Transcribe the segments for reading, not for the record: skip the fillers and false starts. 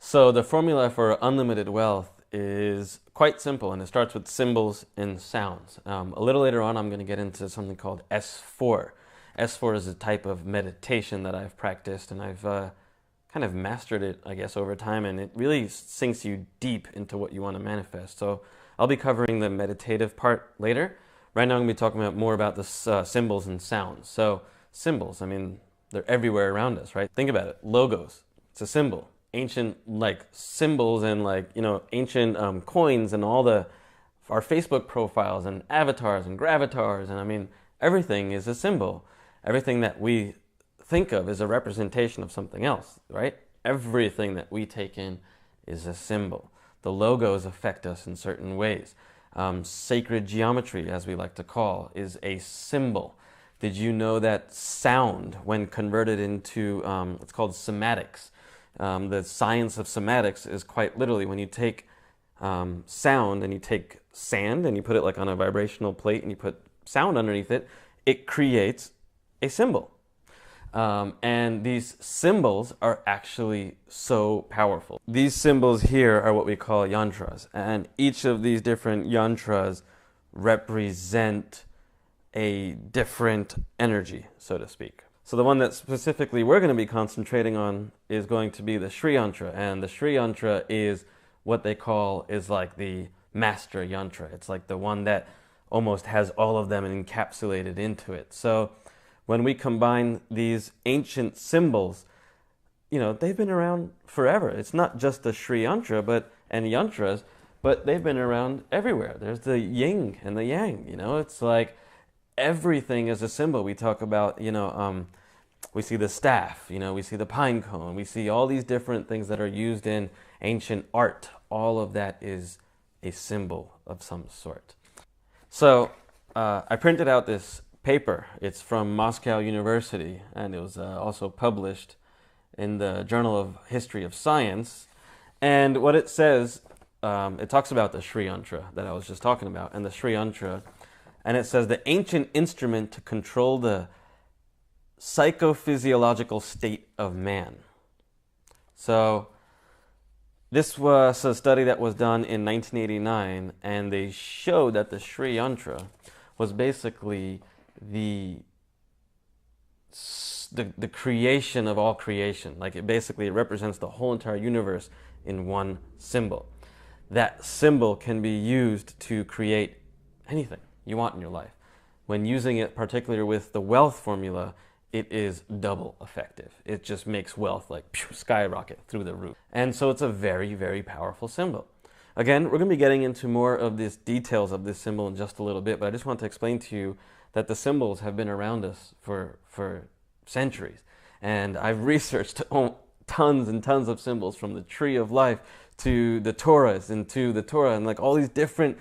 So the formula for unlimited wealth is quite simple, and it starts with symbols and sounds. A little later on, I'm going to get into something called S4. S4 is a type of meditation that I've practiced, and I've kind of mastered it, I guess, over time, and it really sinks you deep into what you want to manifest. So I'll be covering the meditative part later. Right now, I'm going to be talking more about the symbols and sounds. So symbols, I mean, they're everywhere around us, right? Think about it. Logos, it's a symbol. Ancient like symbols and ancient coins and all our Facebook profiles and avatars and gravatars, and I mean everything is a symbol. Everything that we think of is a representation of something else, right? Everything that we take in is a symbol. The logos affect us in certain ways. Sacred geometry, as we like to call, is a symbol. Did you know that sound, when converted into, it's called cymatics. The science of cymatics is quite literally when you take sound and you take sand and you put it like on a vibrational plate and you put sound underneath it, it creates a symbol. And these symbols are actually so powerful. These symbols here are what we call yantras, and each of these different yantras represent a different energy, so to speak. So the one that specifically we're going to be concentrating on is going to be the Sri Yantra, and the Sri Yantra is what they call is like the master yantra. It's like the one that almost has all of them encapsulated into it. So when we combine these ancient symbols, they've been around forever. It's not just the Sri Yantra and yantras, but they've been around everywhere. There's the yin and the yang, it's like everything is a symbol. We talk about, we see the staff, we see the pine cone, we see all these different things that are used in ancient art. All of that is a symbol of some sort. So I printed out this paper. It's from Moscow University, and it was also published in the Journal of History of Science. And what it says, it talks about the Sri Yantra that I was just talking about, and the Sri Yantra. And it says the ancient instrument to control the psychophysiological state of man. So this was a study that was done in 1989, and they showed that the Sri Yantra was basically the creation of all creation. Like it represents the whole entire universe in one symbol. That symbol can be used to create anything you want in your life. When using it, particularly with the wealth formula, it is double effective. It just makes wealth skyrocket through the roof. And so it's a very, very powerful symbol. Again, we're going to be getting into more of these details of this symbol in just a little bit, but I just want to explain to you that the symbols have been around us for centuries. And I've researched tons and tons of symbols, from the tree of life to the Torahs and to the Torah, and all these different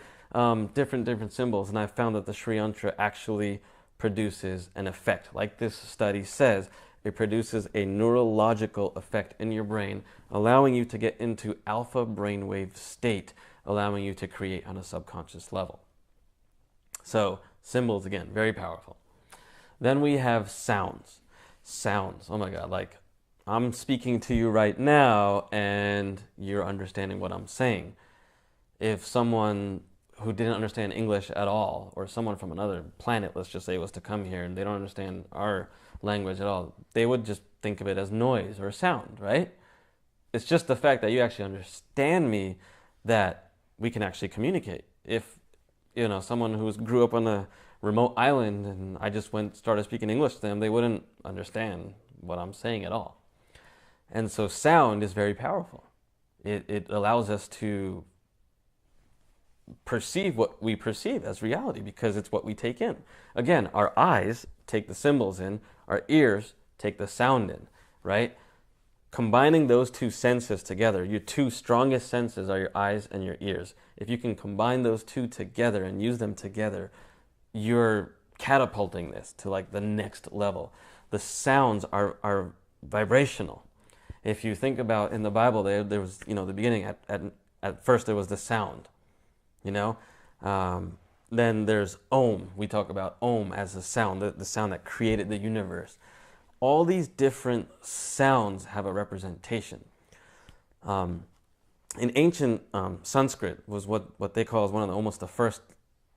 symbols, and I found that the Sri Yantra actually produces an effect. Like this study says, it produces a neurological effect in your brain, allowing you to get into alpha brainwave state, allowing you to create on a subconscious level. So symbols, again, very powerful. Then we have sounds. Sounds, oh my God, I'm speaking to you right now and you're understanding what I'm saying. If someone who didn't understand English at all, or someone from another planet, let's just say, was to come here and they don't understand our language at all, they would just think of it as noise or sound, right? It's just the fact that you actually understand me that we can actually communicate. If, someone who grew up on a remote island and I just started speaking English to them, they wouldn't understand what I'm saying at all. And so sound is very powerful. It allows us to perceive what we perceive as reality because it's what we take in. Again, our eyes take the symbols in, our ears take the sound in, right? Combining those two senses together, your two strongest senses are your eyes and your ears. If you can combine those two together and use them together, you're catapulting this to the next level. The sounds are vibrational. If you think about in the Bible, there was, the beginning, at first there was the sound. Then there's Om. We talk about Om as a sound, the sound that created the universe. All these different sounds have a representation. In ancient Sanskrit was what they call as one of almost the first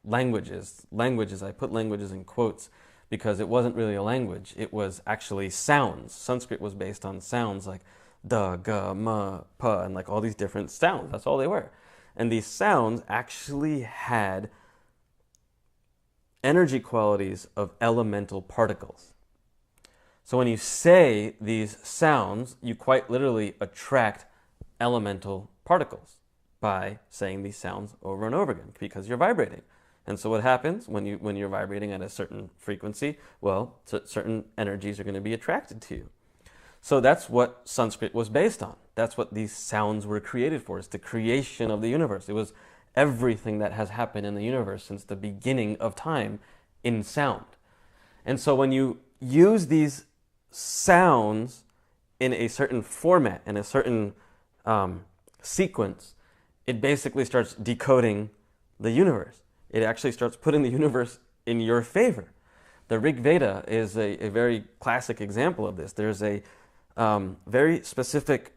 languages. I put languages in quotes because it wasn't really a language. It was actually sounds. Sanskrit was based on sounds like da, ga, ma, pa, and like all these different sounds. That's all they were. And these sounds actually had energy qualities of elemental particles. So when you say these sounds, you quite literally attract elemental particles by saying these sounds over and over again because you're vibrating. And so what happens when you're vibrating at a certain frequency? Well, certain energies are going to be attracted to you. So that's what Sanskrit was based on. That's what these sounds were created for. It's the creation of the universe. It was everything that has happened in the universe since the beginning of time in sound. And so when you use these sounds in a certain format, in a certain sequence, it basically starts decoding the universe. It actually starts putting the universe in your favor. The Rig Veda is a very classic example of this. There's a very specific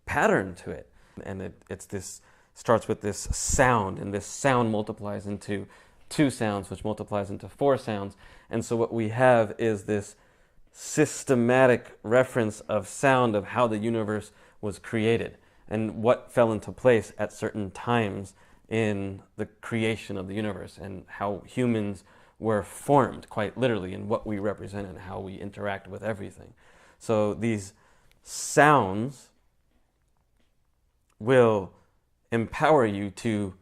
pattern to it. And it's this starts with this sound, and this sound multiplies into 2 sounds, which multiplies into 4 sounds. And so what we have is this systematic reference of sound of how the universe was created and what fell into place at certain times in the creation of the universe, and how humans were formed quite literally, and what we represent and how we interact with everything. So these sounds will empower you to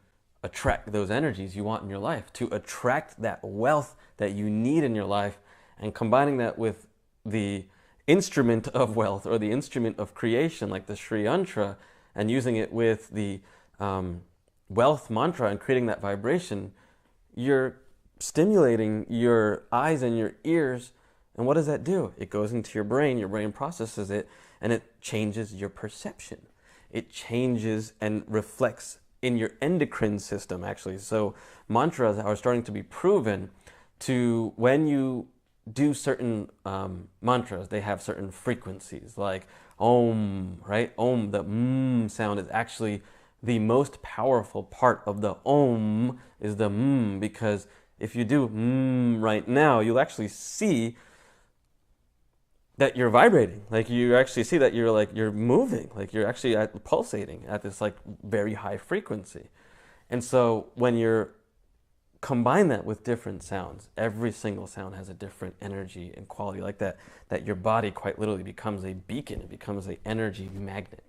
attract those energies you want in your life, to attract that wealth that you need in your life, and combining that with the instrument of wealth or the instrument of creation like the Sri Yantra, and using it with the wealth mantra and creating that vibration, you're stimulating your eyes and your ears. And what does that do? It goes into your brain processes it, and it changes your perception. It changes and reflects in your endocrine system, actually. So mantras are starting to be proven to, when you do certain mantras, they have certain frequencies, like Om, right? Om, the sound is actually the most powerful part of the Om is the because if you do right now, you'll actually see that you're vibrating. Like you actually see that you're moving, like you're actually pulsating at this like very high frequency. And so when you're combine that with different sounds, every single sound has a different energy and quality like that your body quite literally becomes a beacon, it becomes an energy magnet.